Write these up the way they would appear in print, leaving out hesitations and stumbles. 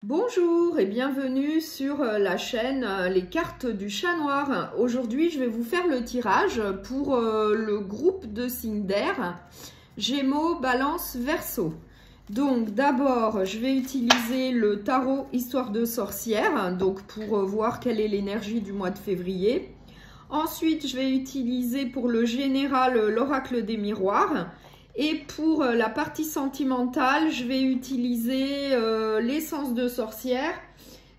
Bonjour et bienvenue sur la chaîne Les cartes du chat noir. Aujourd'hui, je vais vous faire le tirage pour le groupe de signes d'air Gémeaux, Balance, Verseau. Donc d'abord, je vais utiliser le tarot Histoire de sorcière, donc pour voir quelle est l'énergie du mois de février. Ensuite, je vais utiliser pour le général l'oracle des miroirs. Et pour la partie sentimentale, je vais utiliser l'essence de sorcière.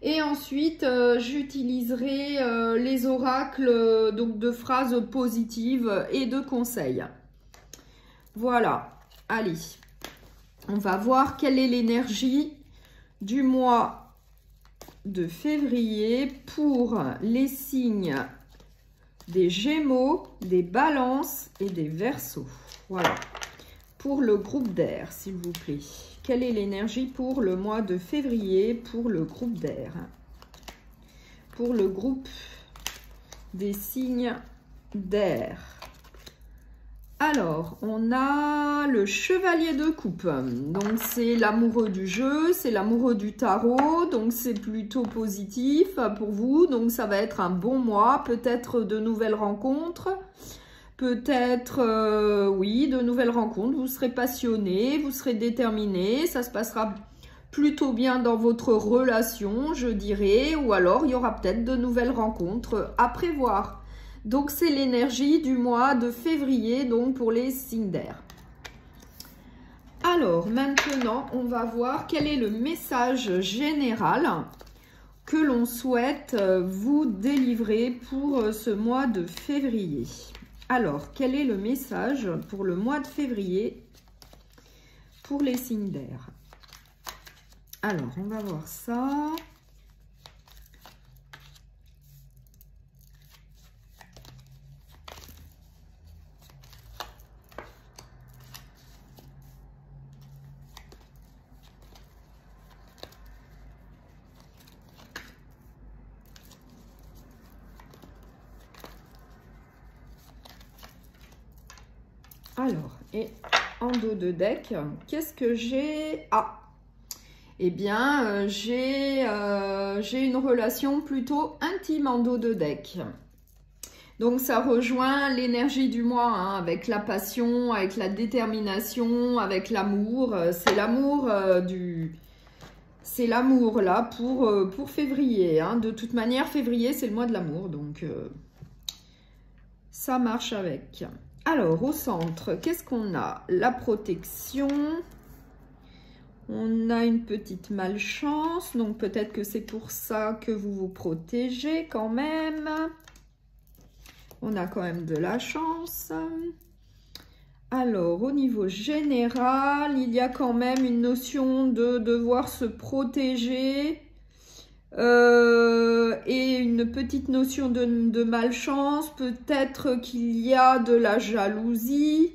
Et ensuite, j'utiliserai les oracles donc de phrases positives et de conseils. Voilà, allez, on va voir quelle est l'énergie du mois de février pour les signes des Gémeaux, des Balances et des Verseaux. Voilà. Pour le groupe d'air, s'il vous plaît. Quelle est l'énergie pour le mois de février pour le groupe d'air? Pour le groupe des signes d'air. Alors, on a le chevalier de coupe. Donc, c'est l'amoureux du jeu, c'est l'amoureux du tarot. Donc, c'est plutôt positif pour vous. Donc, ça va être un bon mois. Peut-être de nouvelles rencontres. Peut-être, oui, de nouvelles rencontres, vous serez passionné, vous serez déterminé, ça se passera plutôt bien dans votre relation, je dirais, ou alors il y aura peut-être de nouvelles rencontres à prévoir. Donc, c'est l'énergie du mois de février, donc pour les signes d'air. Alors, maintenant, on va voir quel est le message général que l'on souhaite vous délivrer pour ce mois de février. Alors, quel est le message pour le mois de février pour les signes d'air? Alors, on va voir ça. Alors, et en dos de deck, qu'est-ce que j'ai? Ah, eh bien, j'ai une relation plutôt intime en dos de deck. Donc, ça rejoint l'énergie du mois, hein, avec la passion, avec la détermination, avec l'amour. C'est l'amour c'est l'amour, là, pour février. Hein. De toute manière, février, c'est le mois de l'amour, donc ça marche avec. Alors, au centre, qu'est-ce qu'on a? La protection. On a une petite malchance. Donc, peut-être que c'est pour ça que vous vous protégez quand même. On a quand même de la chance. Alors, au niveau général, il y a quand même une notion de devoir se protéger. Et une petite notion de malchance, peut-être qu'il y a de la jalousie,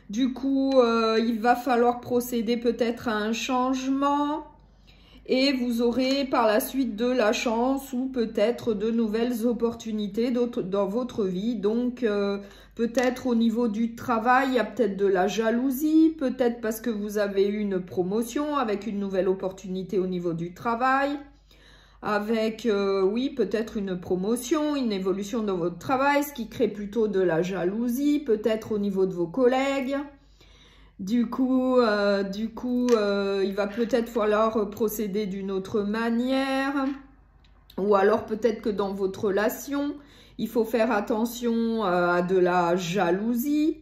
du coup il va falloir procéder peut-être à un changement et vous aurez par la suite de la chance ou peut-être de nouvelles opportunités dans votre vie. Donc peut-être au niveau du travail, il y a peut-être de la jalousie, peut-être parce que vous avez eu une promotion avec une nouvelle opportunité au niveau du travail. Avec, oui, peut-être une promotion, une évolution dans votre travail, ce qui crée plutôt de la jalousie, peut-être au niveau de vos collègues. Du coup, il va peut-être falloir procéder d'une autre manière. Ou alors peut-être que dans votre relation, il faut faire attention à de la jalousie.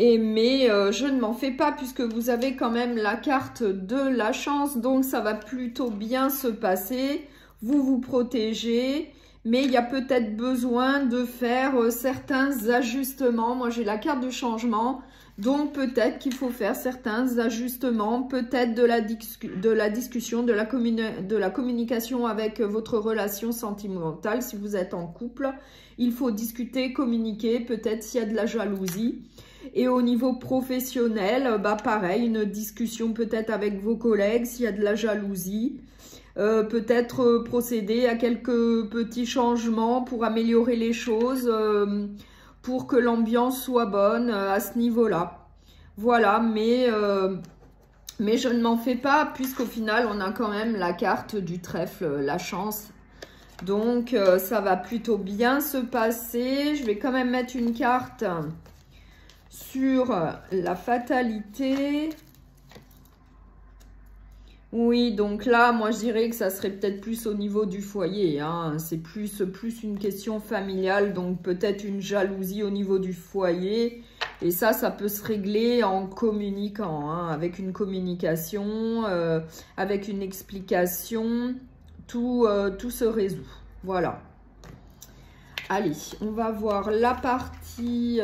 Mais je ne m'en fais pas puisque vous avez quand même la carte de la chance. Donc, ça va plutôt bien se passer. Vous vous protégez. Mais il y a peut-être besoin de faire certains ajustements. Moi, j'ai la carte du changement. Donc, peut-être qu'il faut faire certains ajustements. Peut-être de la discussion, de la communication avec votre relation sentimentale. Si vous êtes en couple, il faut discuter, communiquer. Peut-être s'il y a de la jalousie. Et au niveau professionnel, bah pareil, une discussion peut-être avec vos collègues s'il y a de la jalousie. Peut-être procéder à quelques petits changements pour améliorer les choses, pour que l'ambiance soit bonne à ce niveau-là. Voilà, mais Mais je ne m'en fais pas, puisqu'au final, on a quand même la carte du trèfle, la chance. Donc, ça va plutôt bien se passer. Je vais quand même mettre une carte sur la fatalité. Oui, donc là, moi, je dirais que ça serait peut-être plus au niveau du foyer. Hein. C'est plus une question familiale, donc peut-être une jalousie au niveau du foyer. Et ça peut se régler en communiquant, hein, avec une communication, avec une explication. Tout se résout. Voilà. Allez, on va voir la partie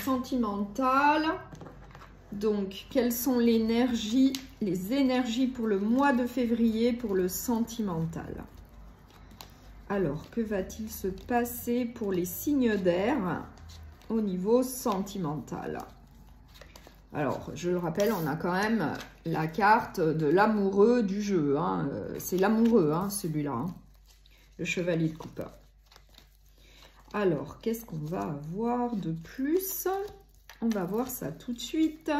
sentimentale. Donc, quelles sont les énergies pour le mois de février pour le sentimental? Alors, que va-t-il se passer pour les signes d'air au niveau sentimental? Alors, je le rappelle, on a quand même la carte de l'amoureux du jeu. Hein. C'est l'amoureux, hein, celui-là, hein. Le chevalier de coupe. Alors, qu'est-ce qu'on va avoir de plus? On va voir ça tout de suite.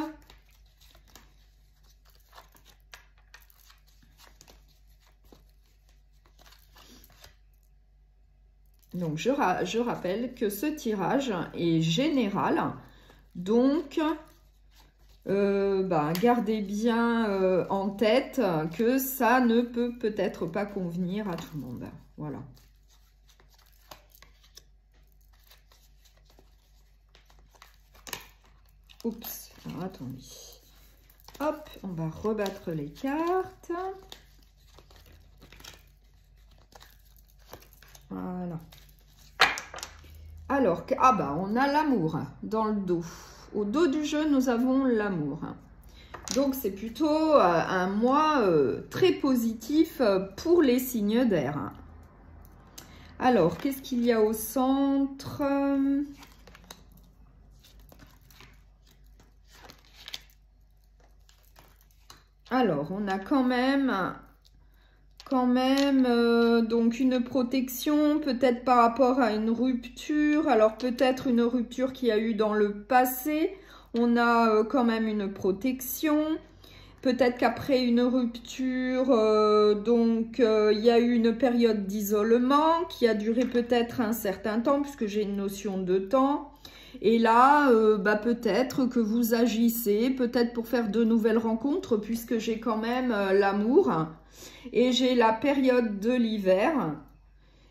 Donc, je rappelle que ce tirage est général. Donc, gardez bien en tête que ça ne peut peut-être pas convenir à tout le monde. Voilà. Oups, alors attendez. Hop, on va rebattre les cartes. Voilà. Alors, on a l'amour dans le dos. Au dos du jeu, nous avons l'amour. Donc, c'est plutôt un mois très positif pour les signes d'air. Alors, qu'est-ce qu'il y a au centre ? Alors, on a quand même donc une protection, peut-être par rapport à une rupture. Alors, peut-être une rupture qu'il y a eu dans le passé. On a quand même une protection. Peut-être qu'après une rupture, il y a eu une période d'isolement qui a duré peut-être un certain temps, puisque j'ai une notion de temps. Et là, peut-être que vous agissez, peut-être pour faire de nouvelles rencontres, puisque j'ai quand même l'amour. Et j'ai la période de l'hiver.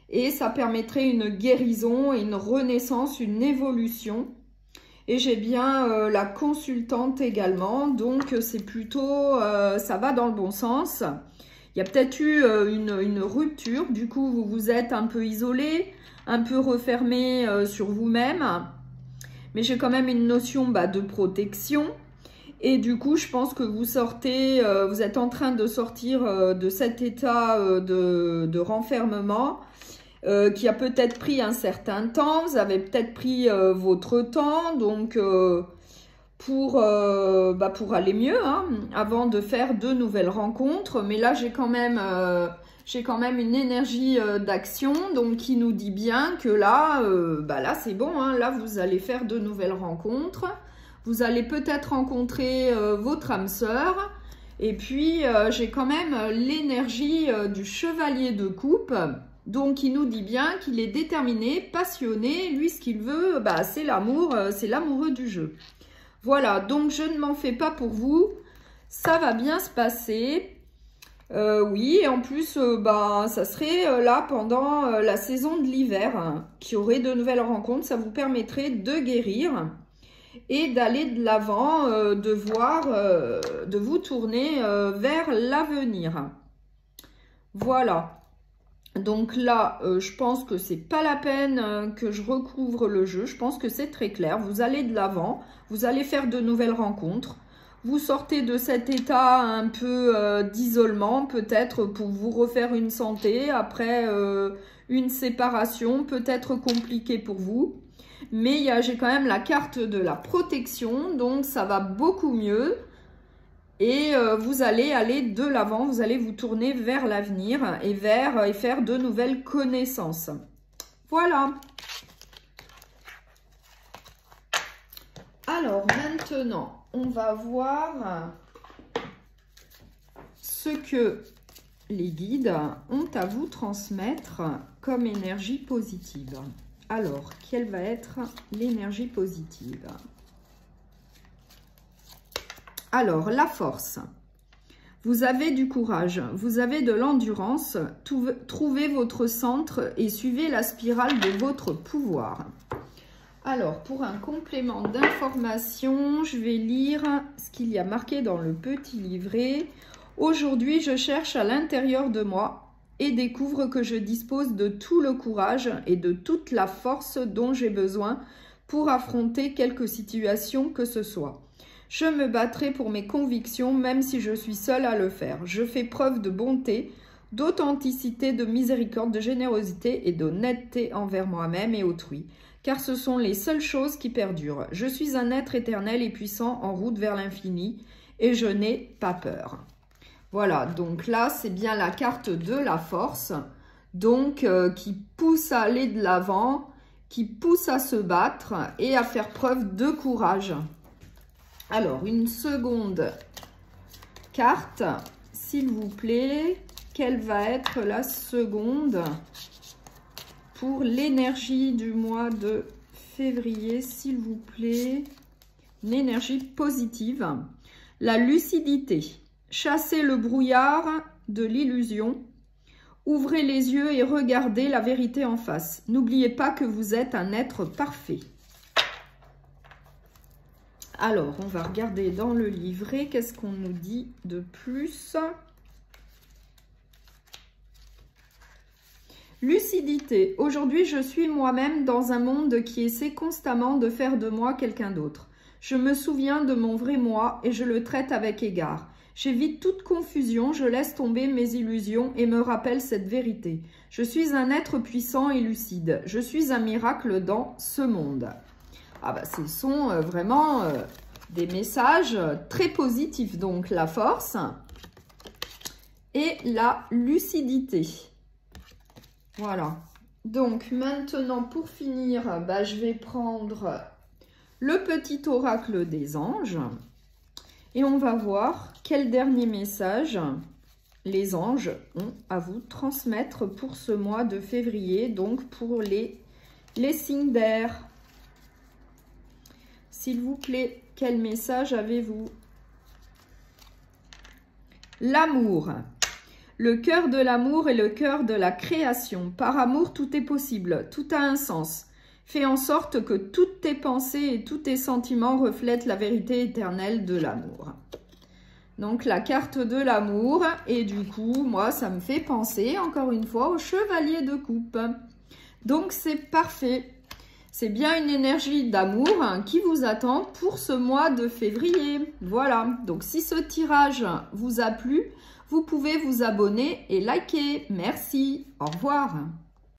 Et ça permettrait une guérison, une renaissance, une évolution. Et j'ai bien la consultante également. Donc, c'est plutôt, ça va dans le bon sens. Il y a peut-être eu une rupture. Du coup, vous vous êtes un peu isolé, un peu refermé sur vous-même. Mais j'ai quand même une notion de protection. Et du coup, je pense que vous sortez, vous êtes en train de sortir de cet état de renfermement qui a peut-être pris un certain temps. Vous avez peut-être pris votre temps, donc pour aller mieux, hein, avant de faire de nouvelles rencontres. Mais là, j'ai quand même une énergie d'action, donc qui nous dit bien que là, là c'est bon, hein, là vous allez faire de nouvelles rencontres. Vous allez peut-être rencontrer votre âme sœur. Et puis, j'ai quand même l'énergie du chevalier de coupe. Donc, il nous dit bien qu'il est déterminé, passionné. Lui, ce qu'il veut, c'est l'amour, c'est l'amoureux du jeu. Voilà, donc je ne m'en fais pas pour vous. Ça va bien se passer. Oui, et en plus, ça serait là pendant la saison de l'hiver, hein, qu'il y aurait de nouvelles rencontres. Ça vous permettrait de guérir et d'aller de l'avant, de vous tourner vers l'avenir. Voilà. Donc là, je pense que c'est pas la peine que je recouvre le jeu. Je pense que c'est très clair. Vous allez de l'avant, vous allez faire de nouvelles rencontres. Vous sortez de cet état un peu d'isolement, peut-être pour vous refaire une santé après une séparation, peut-être compliquée pour vous. Mais j'ai quand même la carte de la protection, donc ça va beaucoup mieux. Et vous allez aller de l'avant, vous allez vous tourner vers l'avenir et faire de nouvelles connaissances. Voilà. Alors maintenant, on va voir ce que les guides ont à vous transmettre comme énergie positive. Alors, quelle va être l'énergie positive? Alors, la force. Vous avez du courage, vous avez de l'endurance, trouvez votre centre et suivez la spirale de votre pouvoir. Alors, pour un complément d'information, je vais lire ce qu'il y a marqué dans le petit livret. Aujourd'hui, je cherche à l'intérieur de moi et découvre que je dispose de tout le courage et de toute la force dont j'ai besoin pour affronter quelque situation que ce soit. Je me battrai pour mes convictions, même si je suis seule à le faire. Je fais preuve de bonté, d'authenticité, de miséricorde, de générosité et d'honnêteté envers moi-même et autrui, car ce sont les seules choses qui perdurent. Je suis un être éternel et puissant en route vers l'infini et je n'ai pas peur. Voilà, donc là, c'est bien la carte de la force, donc qui pousse à aller de l'avant, qui pousse à se battre et à faire preuve de courage. Alors, une seconde carte, s'il vous plaît. Quelle va être la seconde pour l'énergie du mois de février, s'il vous plaît? Une énergie positive. La lucidité. Chassez le brouillard de l'illusion. Ouvrez les yeux et regardez la vérité en face. N'oubliez pas que vous êtes un être parfait. Alors, on va regarder dans le livret, qu'est-ce qu'on nous dit de plus? Lucidité. Aujourd'hui, je suis moi-même dans un monde qui essaie constamment de faire de moi quelqu'un d'autre. Je me souviens de mon vrai moi et je le traite avec égard. J'évite toute confusion, je laisse tomber mes illusions et me rappelle cette vérité. Je suis un être puissant et lucide. Je suis un miracle dans ce monde. Ah bah, ce sont vraiment des messages très positifs. Donc, la force et la lucidité. Voilà. Donc, maintenant, pour finir, bah, je vais prendre le petit oracle des anges. Et on va voir quel dernier message les anges ont à vous transmettre pour ce mois de février. Donc, pour les signes d'air. S'il vous plaît, quel message avez-vous? L'amour. Le cœur de l'amour est le cœur de la création. Par amour, tout est possible, tout a un sens. Fais en sorte que toutes tes pensées et tous tes sentiments reflètent la vérité éternelle de l'amour. Donc, la carte de l'amour. Et du coup, moi, ça me fait penser, encore une fois, au chevalier de coupe. Donc, c'est parfait. C'est bien une énergie d'amour qui vous attend pour ce mois de février. Voilà, donc si ce tirage vous a plu, vous pouvez vous abonner et liker. Merci, au revoir.